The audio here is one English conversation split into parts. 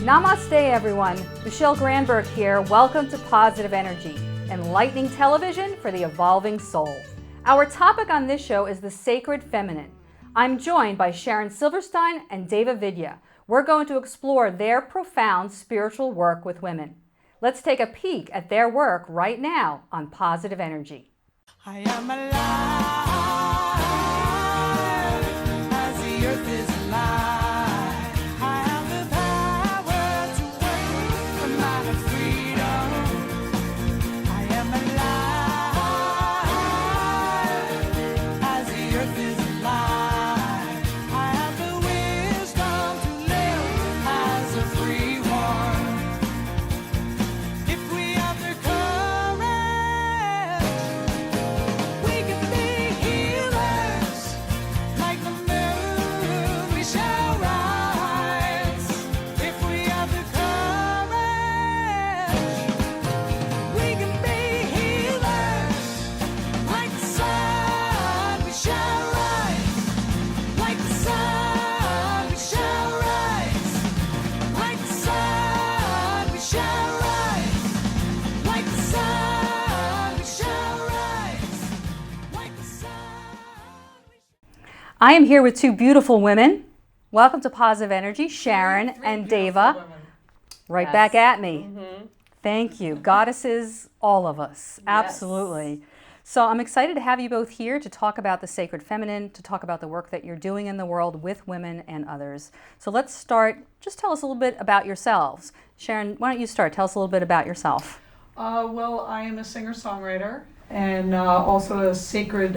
Namaste, everyone. Michele Granberg here. Welcome to Positive Energy, enlightening television for the evolving soul. Our topic on this show is the sacred feminine. I'm joined by Sharon Silverstein and Deva Vidya. We're going to explore their profound spiritual work with women. Let's take a peek at their work right now on Positive Energy. I am alive as the earth is alive. I have the power to work for my freedom. I am alive as the earth is alive. I have the wisdom to live as a free one. If we have the courage, we can be healers. Like the moon, we shall rise. If we have the courage, we can be healers. Like the sun, we shall rise. Like the sun, we shall rise. Like the sun, we shall rise. Like the sun, we shall rise. Like the sun. I am here with two beautiful women. Welcome to Positive Energy, Sharon and Deva. Right back at me. Thank you. Goddesses, all of us. Absolutely. So I'm excited to have you both here to talk about the sacred feminine, to talk about the work that you're doing in the world with women and others. So let's start. Just tell us a little bit about yourselves. Sharon, why don't you start? Tell us a little bit about yourself. Well, I am a singer-songwriter and also a sacred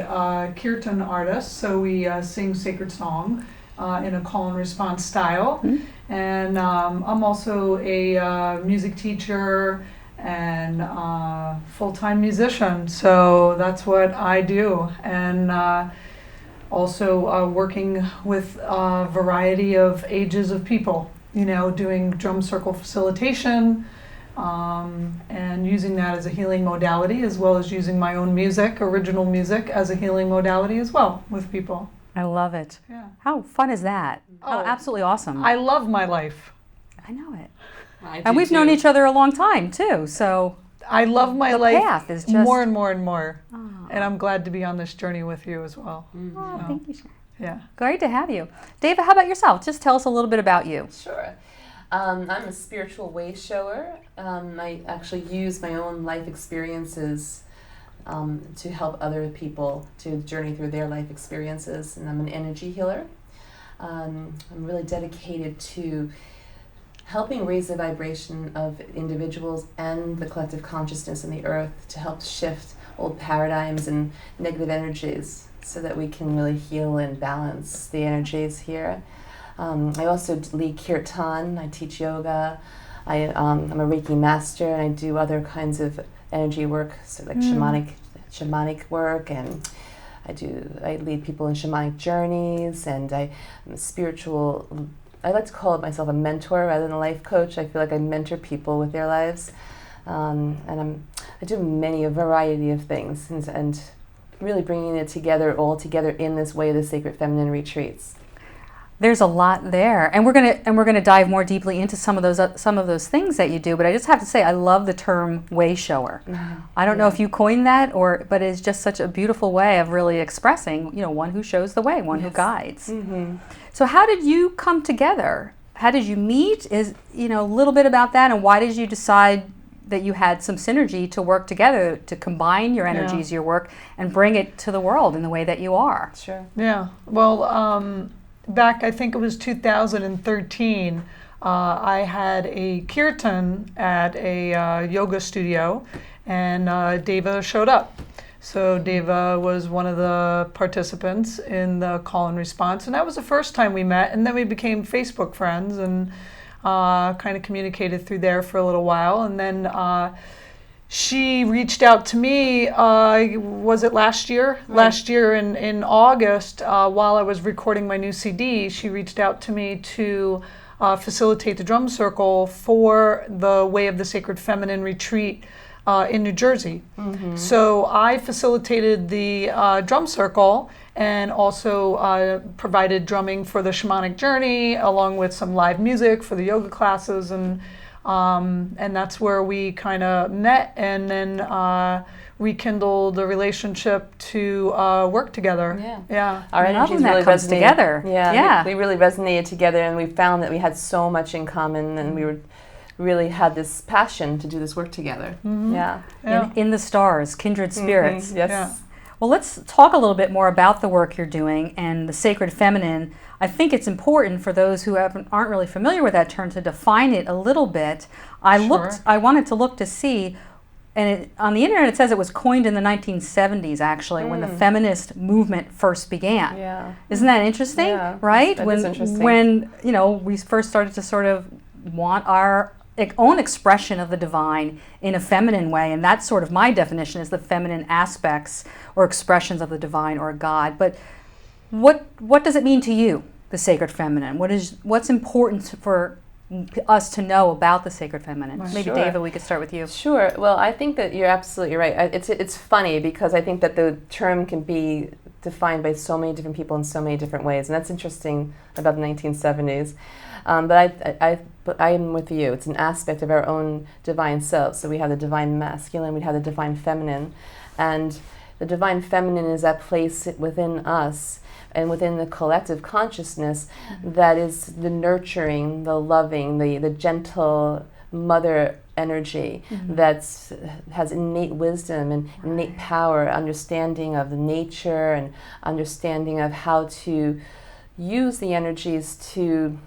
kirtan artist. So we sing sacred song in a call and response style. And I'm also a music teacher and full-time musician. So that's what I do. And also working with a variety of ages of people, you know, doing drum circle facilitation, and using that as a healing modality, as well as using my own music, original music, as a healing modality as well with people. I love it. Yeah. How fun is that? How absolutely awesome. I love my life. I know it. I And do we've known too. each other a long time too, so I love my the life path is just more and more and more. Oh. And I'm glad to be on this journey with you as well. Oh, thank you, Sharon. Yeah. Great to have you. Deva, how about yourself? Just tell us a little bit about you. Sure. I'm a spiritual way shower. I actually use my own life experiences to help other people to journey through their life experiences, and I'm an energy healer. I'm really dedicated to helping raise the vibration of individuals and the collective consciousness in the earth to help shift old paradigms and negative energies so that we can really heal and balance the energies here. I also lead kirtan, I teach yoga, I'm a Reiki master, and I do other kinds of energy work, so like shamanic work, and I lead people in shamanic journeys, and I'm a spiritual, I like to call myself a mentor rather than a life coach. I feel like I mentor people with their lives, and I do a variety of things, and really bringing it all together in this way, the Sacred Feminine Retreats. There's a lot there, and we're gonna dive more deeply into some of those things that you do. But I just have to say, I love the term way shower. I don't know if you coined that, but it's just such a beautiful way of really expressing, one who shows the way, one who guides. So how did you come together? How did you meet? A little bit about that, and why did you decide that you had some synergy to work together to combine your energies, your work, and bring it to the world in the way that you are? Sure. Yeah. Well, back, I think it was 2013, I had a kirtan at a yoga studio, and Deva showed up. So Deva was one of the participants in the call and response, and that was the first time we met, and then we became Facebook friends and kind of communicated through there for a little while, and then she reached out to me, was it last year? Right. Last year in August, while I was recording my new CD, she reached out to me to facilitate the drum circle for the Way of the Sacred Feminine retreat in New Jersey. So I facilitated the drum circle, and also provided drumming for the shamanic journey, along with some live music for the yoga classes, and that's where we kind of met, and then rekindled the relationship to work together. Yeah. Our Loving energies that really comes resonated together. Yeah, Yeah. We really resonated together, and we found that we had so much in common, and we really had this passion to do this work together. Yeah. In the stars, kindred spirits. Yes. Yeah. Well, let's talk a little bit more about the work you're doing and the sacred feminine. I think it's important for those who aren't really familiar with that term to define it a little bit. I wanted to look to see, and on the internet it says it was coined in the 1970s, actually, when the feminist movement first began. Yeah. Isn't that interesting? Yeah, Right? that is interesting. When we first started to sort of want our own expression of the divine in a feminine way, and that's sort of my definition, is the feminine aspects or expressions of the divine or God. But what does it mean to you, the sacred feminine? What's important for us to know about the sacred feminine? Maybe Sure. David, we could start with you. Sure. Well, I think that you're absolutely right. It's funny because I think that the term can be defined by so many different people in so many different ways, and that's interesting about the 1970s. But I am with you. It's an aspect of our own divine self. So we have the divine masculine, we have the divine feminine, and the divine feminine is that place within us and within the collective consciousness that is the nurturing, the loving, the gentle mother energy that has innate wisdom and innate power, understanding of the nature and understanding of how to use the energies to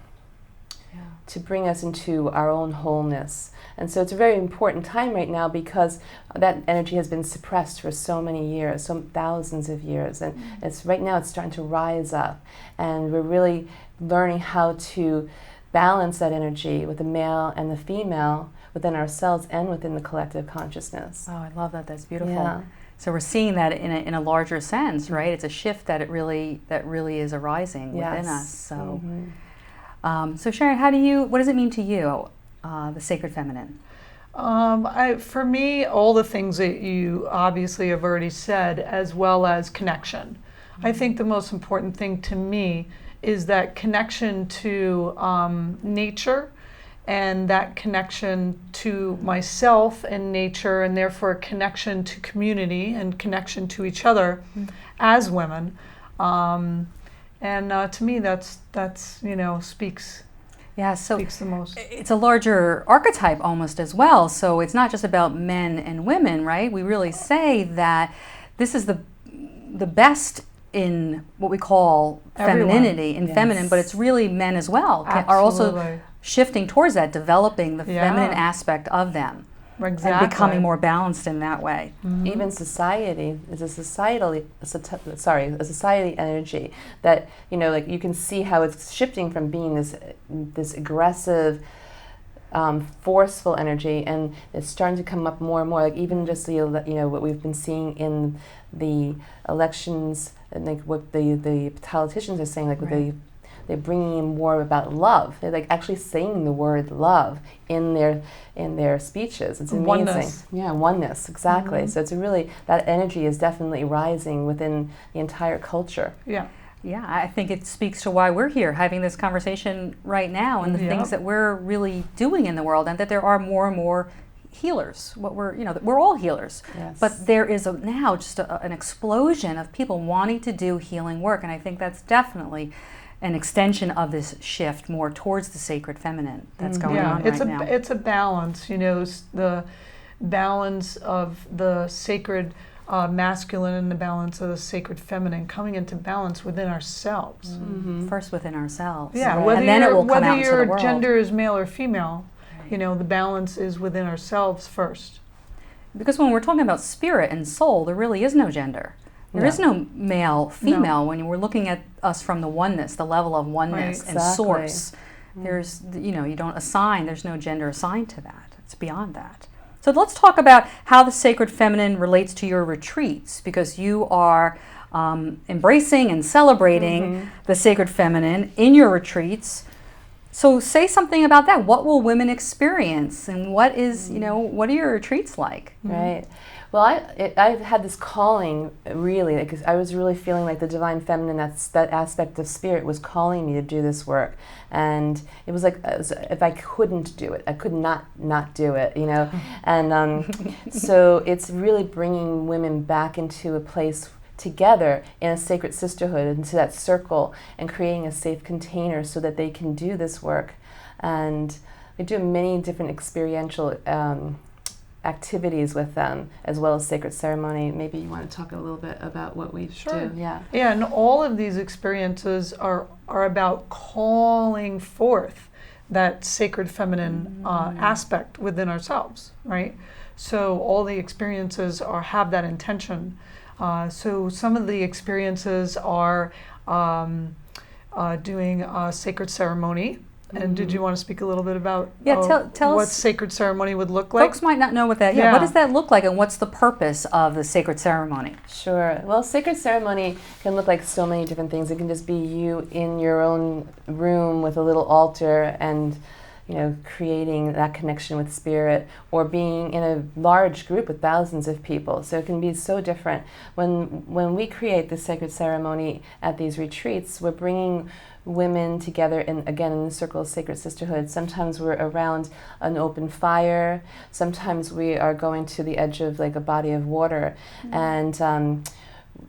bring us into our own wholeness. And so it's a very important time right now because that energy has been suppressed for so many years, so thousands of years. And right now it's starting to rise up. And we're really learning how to balance that energy with the male and the female within ourselves and within the collective consciousness. Oh, I love that. That's beautiful. Yeah. So we're seeing that in a larger sense, right? It's a shift that really is arising within us. So. So Sharon, what does it mean to you, the sacred feminine? For me, all the things that you obviously have already said, as well as connection. I think the most important thing to me is that connection to nature, and that connection to myself and nature, and therefore a connection to community and connection to each other as women. And to me, that's speaks the most. It's a larger archetype almost as well. So it's not just about men and women, right? We really say that this is the best in what we call femininity and feminine, but it's really men as well are also shifting towards that, developing the feminine aspect of them. Exactly. And becoming more balanced in that way. Even society is a society energy that you can see how it's shifting from being this aggressive, forceful energy, and it's starting to come up more and more. Like even just what we've been seeing in the elections, and like what the politicians are saying, like they're bringing in more about love. They're like actually saying the word love in their speeches. It's amazing. Oneness. Yeah, oneness, exactly. So it's that energy is definitely rising within the entire culture. Yeah. Yeah, I think it speaks to why we're here having this conversation right now, and the things that we're really doing in the world, and that there are more and more healers. We're all healers. Yes. But there is now just an explosion of people wanting to do healing work, and I think that's definitely an extension of this shift more towards the sacred feminine that's going on right now. It's a balance, the balance of the sacred masculine and the balance of the sacred feminine coming into balance within ourselves. First within ourselves. Yeah, right? whether and then it will come out into the your world. gender is male or female, the balance is within ourselves first. Because when we're talking about spirit and soul, there really is no gender. There is no male, female when we're looking at us from the oneness, the level of oneness and source. There's, you don't assign, there's no gender assigned to that. It's beyond that. So let's talk about how the sacred feminine relates to your retreats, because you are embracing and celebrating the sacred feminine in your retreats. So say something about that. What will women experience, and what are your retreats like? Right. Well, I've had this calling, really, because I was really feeling like the divine feminine, that aspect of spirit was calling me to do this work. And it was like as if I couldn't do it. I could not do it, you know. And so it's really bringing women back into a place together in a sacred sisterhood, into that circle, and creating a safe container so that they can do this work. And we do many different experiential activities with them, as well as sacred ceremony. Maybe you want to talk a little bit about what we do. Yeah. Yeah, and all of these experiences are about calling forth that sacred feminine aspect within ourselves, right? So all the experiences have that intention. So some of the experiences are doing a sacred ceremony. And did you want to speak a little bit about tell what us, sacred ceremony would look like? folks might not know what that, what does that look like, and what's the purpose of the sacred ceremony? Sure. Well, sacred ceremony can look like so many different things. It can just be you in your own room with a little altar and, you know, creating that connection with spirit, or being in a large group with thousands of people. So it can be so different. When we create the sacred ceremony at these retreats, we're bringing women together in the circle of sacred sisterhood. Sometimes we're around an open fire. Sometimes we are going to the edge of like a body of water, and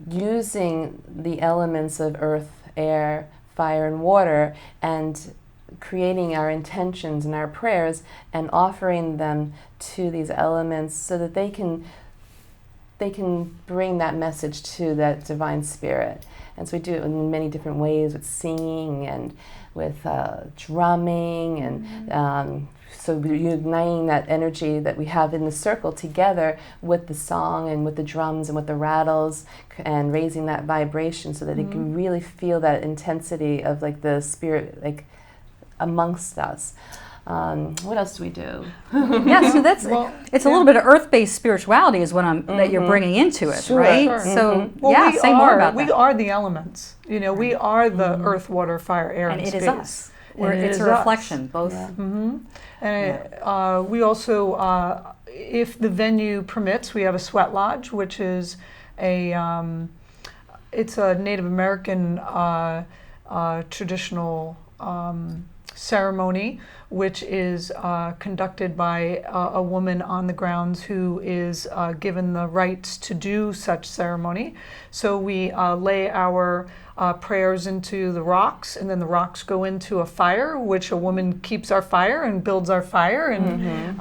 using the elements of earth, air, fire, and water, and creating our intentions and our prayers and offering them to these elements so that they can bring that message to that divine spirit. And so we do it in many different ways, with singing and with drumming, and so we're uniting that energy that we have in the circle together with the song and with the drums and with the rattles, and raising that vibration so that they can really feel that intensity of like the spirit like amongst us. What else do we do? Yeah, so that's it's a little bit of earth-based spirituality is what that you're bringing into it, right? Sure. So Well, say more about that. We are the elements. You know, we are the earth, water, fire, air, and it space. is us. It's a reflection, both. And we also, if the venue permits, we have a sweat lodge, which is it's a Native American traditional ceremony, which is conducted by a woman on the grounds who is given the rights to do such ceremony. So we lay our prayers into the rocks, and then the rocks go into a fire, which a woman keeps our fire and builds our fire, and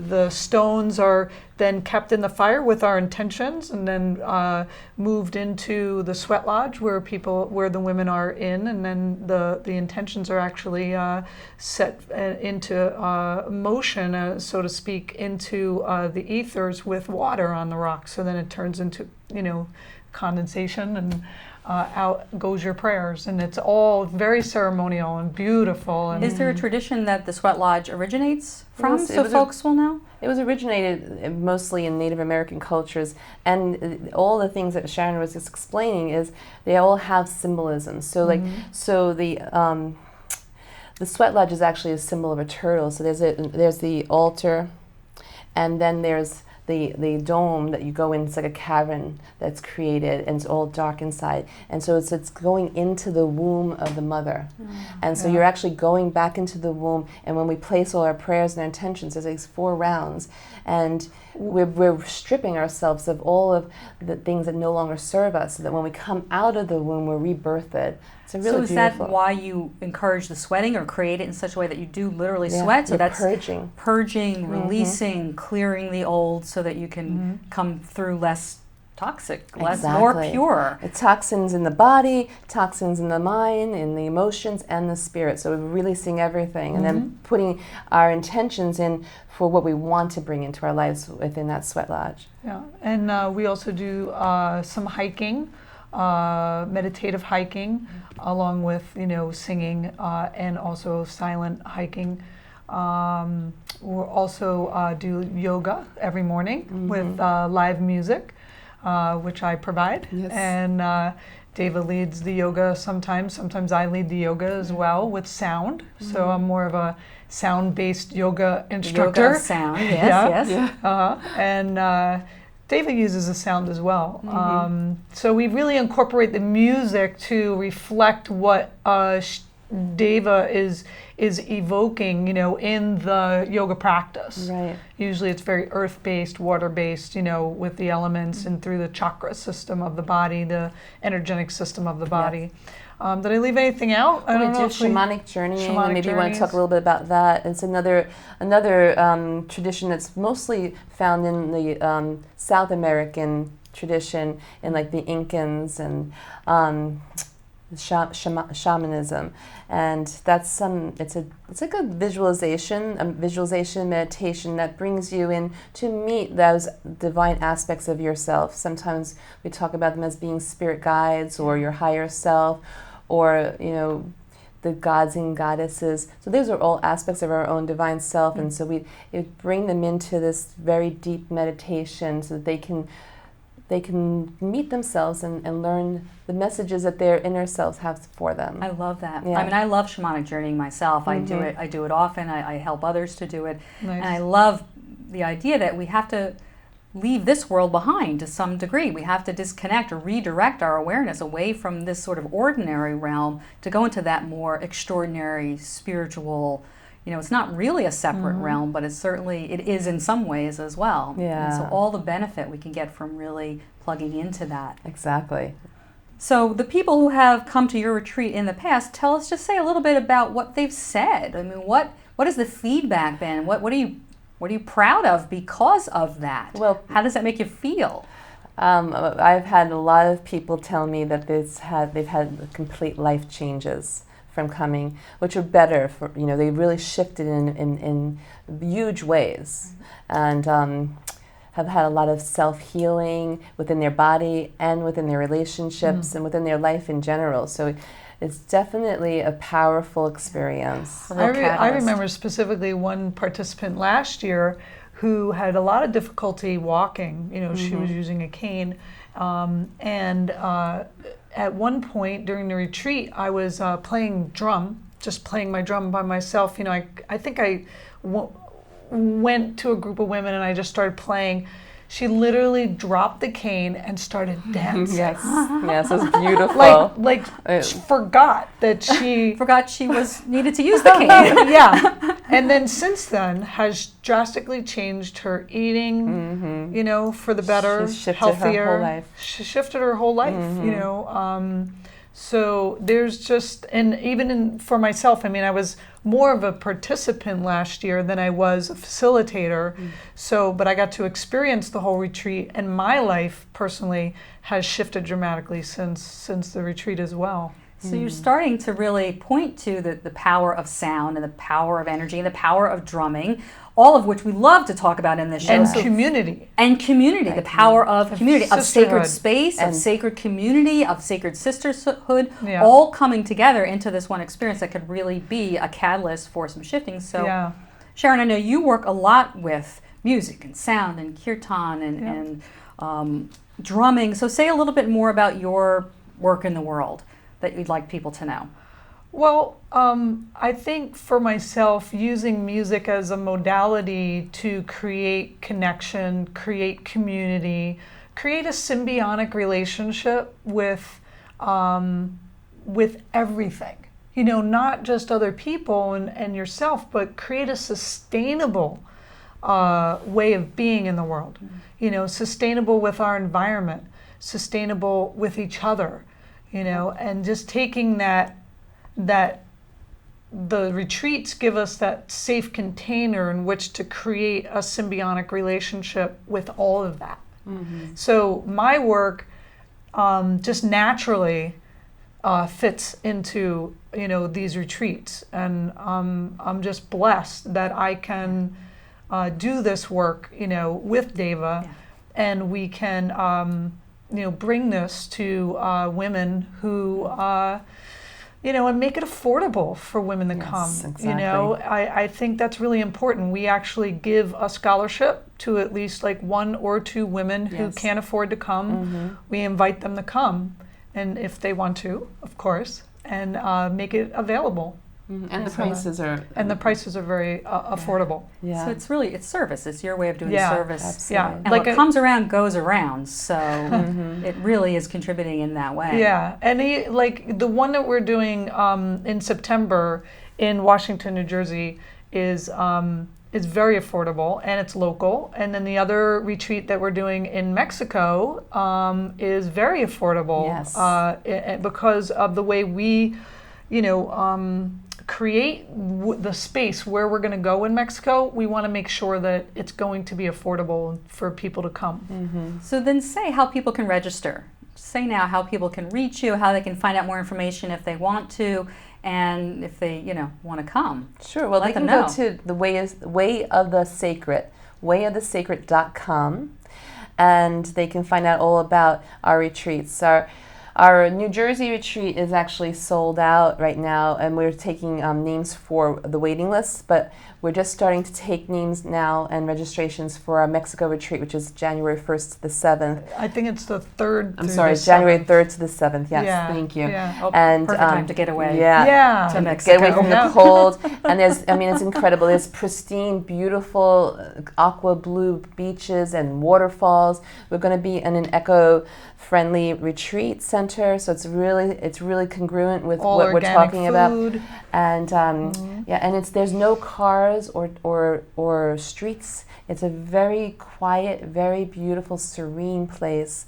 the stones are then kept in the fire with our intentions, and then moved into the sweat lodge where the women are in, and then the intentions are actually set into motion, so to speak, into the ethers with water on the rocks. So then it turns into, condensation, and out goes your prayers, and it's all very ceremonial and beautiful. And is there a tradition that the sweat lodge originates from, folks will know? It was originated mostly in Native American cultures, and all the things that Sharon was just explaining is they all have symbolism. So the sweat lodge is actually a symbol of a turtle. So there's the altar, and then there's the dome that you go in. It's like a cavern that's created, and it's all dark inside. And so it's going into the womb of the mother. And so you're actually going back into the womb. And when we place all our prayers and our intentions, there's these 4 rounds, and we're stripping ourselves of all of the things that no longer serve us, so that when we come out of the womb, we're rebirthed. It's really so is beautiful. that why you encourage the sweating, or create it in such a way that you do literally sweat? So that's purging, releasing, clearing the old, so that you can come through less toxic, more pure. The toxins in the body, toxins in the mind, in the emotions, and the spirit. So we're releasing everything, and then putting our intentions in for what we want to bring into our lives within that sweat lodge. Yeah, and we also do some hiking, meditative hiking, along with singing, and also silent hiking. We'll also do yoga every morning with live music, which I provide. Yes. And Deva leads the yoga sometimes. Sometimes I lead the yoga as well with sound. So I'm more of a sound-based yoga instructor. Yoga sound, yes. And Deva uses the sound as well. So we really incorporate the music to reflect what Deva is evoking, in the yoga practice. Right. Usually it's very earth-based, water-based, with the elements and through the chakra system of the body, the energetic system of the body. Did I leave anything out? I We don't do know if we- shamanic journeying, Shamanic and maybe you want to talk journeys. a little bit about that. It's another tradition that's mostly found in the South American tradition, in like the Incans and shamanism, and that's it's a good visualization meditation that brings you in to meet those divine aspects of yourself. Sometimes we talk about them as being spirit guides or your higher self, or the gods and goddesses. So those are all aspects of our own divine self, and so we bring them into this very deep meditation so that they can meet themselves and learn the messages that their inner selves have for them. I love that. Yeah. I mean, I love shamanic journeying myself. I do it often. I help others to do it. Nice. And I love the idea that we have to leave this world behind to some degree. We have to disconnect or redirect our awareness away from this sort of ordinary realm to go into that more extraordinary spiritual, it's not really a separate realm, but it is in some ways as well. Yeah. And so all the benefit we can get from really plugging into that. Exactly. So the people who have come to your retreat in the past, just say a little bit about what they've said. I mean, what has the feedback been? What are you proud of because of that? Well, how does that make you feel? I've had a lot of people tell me that they've had complete life changes from coming, which are better for, they really shifted in huge ways, and have had a lot of self-healing within their body and within their relationships and within their life in general. So it's definitely a powerful experience. I remember specifically one participant last year who had a lot of difficulty walking. She was using a cane, and at one point during the retreat, I was playing my drum by myself. I think I went to a group of women and I just started playing. She literally dropped the cane and started dancing. Yes, it was beautiful. She forgot that she Forgot she needed to use the cane. yeah. And then since then has drastically changed her eating, for the better, She's shifted healthier. her whole life. She shifted her whole life, So there's just, and even for myself, I was more of a participant last year than I was a facilitator. But I got to experience the whole retreat, and my life personally has shifted dramatically since the retreat as well. So you're starting to really point to the power of sound and the power of energy and the power of drumming, all of which we love to talk about in this show. And community. And community, the power of community, of sacred sisterhood. space, of sacred community, of sacred sisterhood, Yeah. all coming together into this one experience that could really be a catalyst for some shifting. So, Yeah. Sharon, I know you work a lot with music and sound and kirtan and drumming. So say a little bit more about your work in the world that you'd like people to know. Well, I think for myself, using music as a modality to create connection, create community, create a symbiotic relationship with everything. Not just other people and yourself, but create a sustainable way of being in the world. Sustainable with our environment, sustainable with each other. And just taking that the retreats give us that safe container in which to create a symbiotic relationship with all of that. So my work just naturally fits into these retreats, and I'm just blessed that I can do this work with Deva, and we can bring this to women who, and make it affordable for women to come. Exactly. I think that's really important. We actually give a scholarship to at least like 1 or 2 women who can't afford to come. We invite them to come, and if they want to, of course, and make it available. And the prices are. And the prices are very affordable. Yeah. So it's service. It's your way of doing Yeah, service. absolutely. Yeah, And like what a- comes around goes around. So it really is contributing in that way. Yeah, and like the one that we're doing in September in Washington, New Jersey, is very affordable and it's local. And then the other retreat that we're doing in Mexico is very affordable. Yes. Because of the way we, create the space where we're going to go in Mexico. We want to make sure that it's going to be affordable for people to come. So then say how people can register. Say now how people can reach you, how they can find out more information if they want to, and if they, want to come. Sure. Well, Let they can them go know. to the Way of the Sacred, wayofthesacred.com, and they can find out all about our retreats. Our New Jersey retreat is actually sold out right now, and we're taking names for the waiting lists, but we're just starting to take names now and registrations for our Mexico retreat, which is January 1st to the 7th. I think it's the 3rd. I'm through sorry, the January 7th. 3rd to the 7th. Yes, Yeah, thank you. yeah. Oh, And perfect time to get away. Yeah. To And Mexico. get away from Yeah. the cold. And it's incredible. There's pristine, beautiful aqua blue beaches and waterfalls. We're going to be in an eco-friendly retreat center, so it's really congruent with All what we're organic talking about. food. And there's no cars or streets. It's a very quiet, very beautiful, serene place.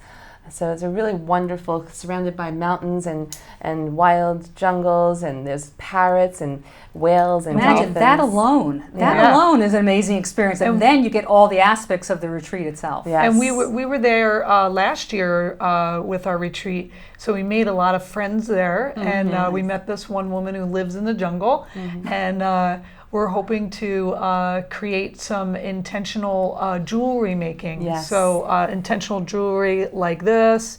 So it's a really wonderful, surrounded by mountains and wild jungles, and there's parrots and whales and Imagine dolphins. that alone. That Yeah. alone is an amazing experience, and then you get all the aspects of the retreat itself. Yes. And we were there last year with our retreat, so we made a lot of friends there, and we met this one woman who lives in the jungle, and we're hoping to create some intentional jewelry making. Yes. So intentional jewelry like this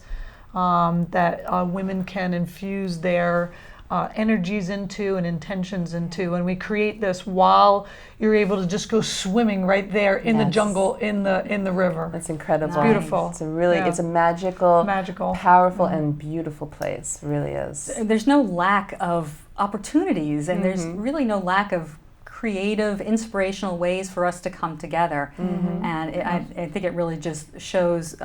that women can infuse their energies into and intentions into, and we create this while you're able to just go swimming right there in the Yes. jungle in the river. It's incredible. Nice. Beautiful. It's a really, Yeah. it's a magical, Magical. powerful, and beautiful place. It really is. There's no lack of opportunities, and there's really no lack of creative, inspirational ways for us to come together. And I think it really just shows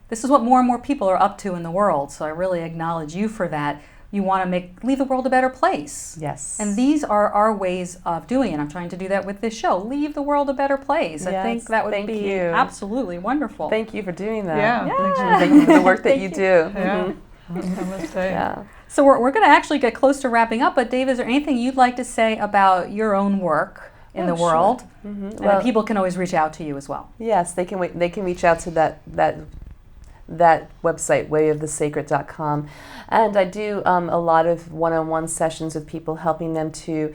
this is what more and more people are up to in the world. So I really acknowledge you for that. You want to leave the world a better place. Yes. And these are our ways of doing it. I'm trying to do that with this show. Leave the world a better place. I Yes, think that would thank be you. absolutely wonderful. Thank you for doing that. Yeah. Thank you for the work that Thank you you. do. Yeah. I must say. Yeah. So we're going to actually get close to wrapping up, but Dave, is there anything you'd like to say about your own work in the sure. world? And Well- people can always reach out to you as well. Yes, they can. They can reach out to that website, wayofthesacred.com, and I do a lot of one-on-one sessions with people, helping them to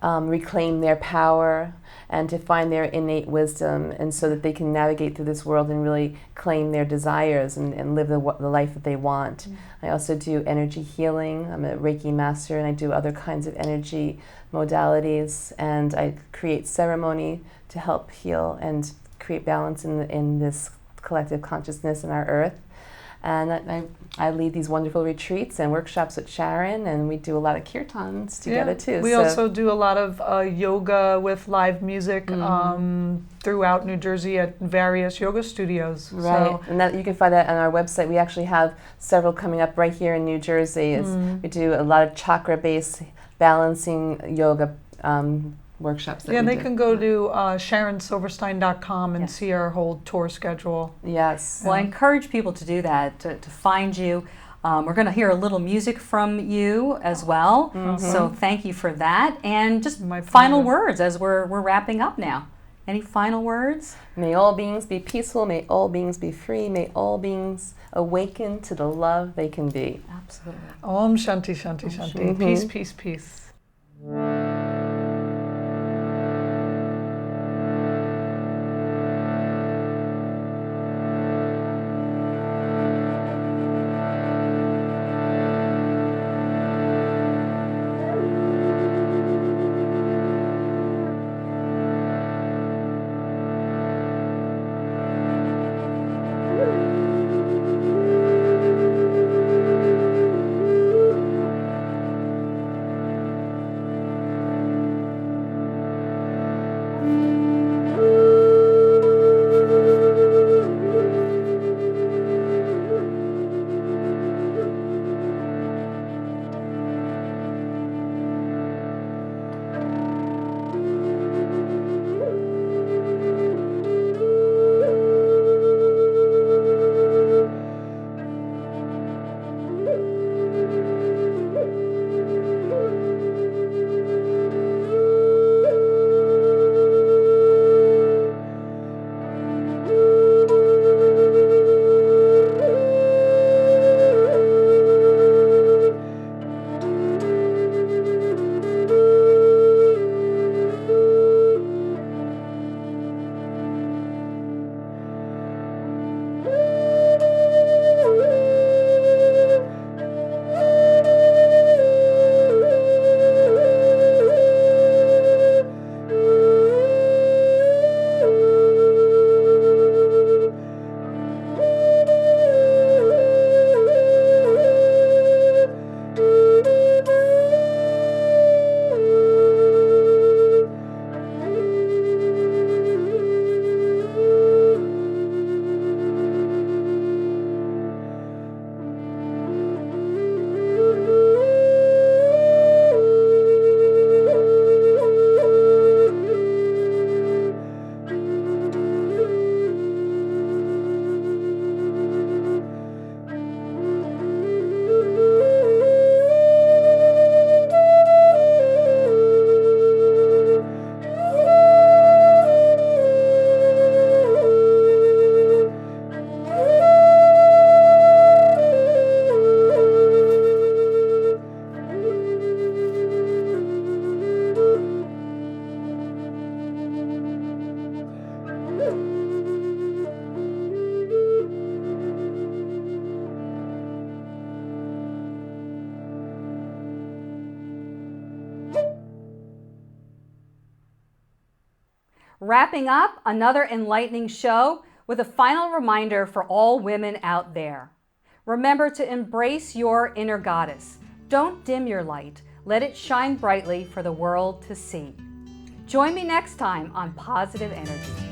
reclaim their power and to find their innate wisdom, and so that they can navigate through this world and really claim their desires and live the life that they want. I also do energy healing. I'm a Reiki master, and I do other kinds of energy modalities, and I create ceremony to help heal and create balance in this collective consciousness in our earth. And I lead these wonderful retreats and workshops with Sharon, and we do a lot of kirtans together too. We So- also do a lot of yoga with live music throughout New Jersey at various yoga studios. Right, So, and that you can find that on our website. We actually have several coming up right here in New Jersey. We do a lot of chakra-based balancing yoga workshops. That yeah, we they do. can go to SharonSilverstein.com and Yes. see our whole tour schedule. Yes. Well, I encourage people to do that, to find you. We're going to hear a little music from you as well. So thank you for that. And just My final pleasure. words as we're wrapping up now. Any final words? May all beings be peaceful. May all beings be free. May all beings awaken to the love they can be. Absolutely. Om Shanti Shanti Shanti. Peace, peace, peace. Wrapping up another enlightening show with a final reminder for all women out there. Remember to embrace your inner goddess. Don't dim your light. Let it shine brightly for the world to see. Join me next time on Positive Energy.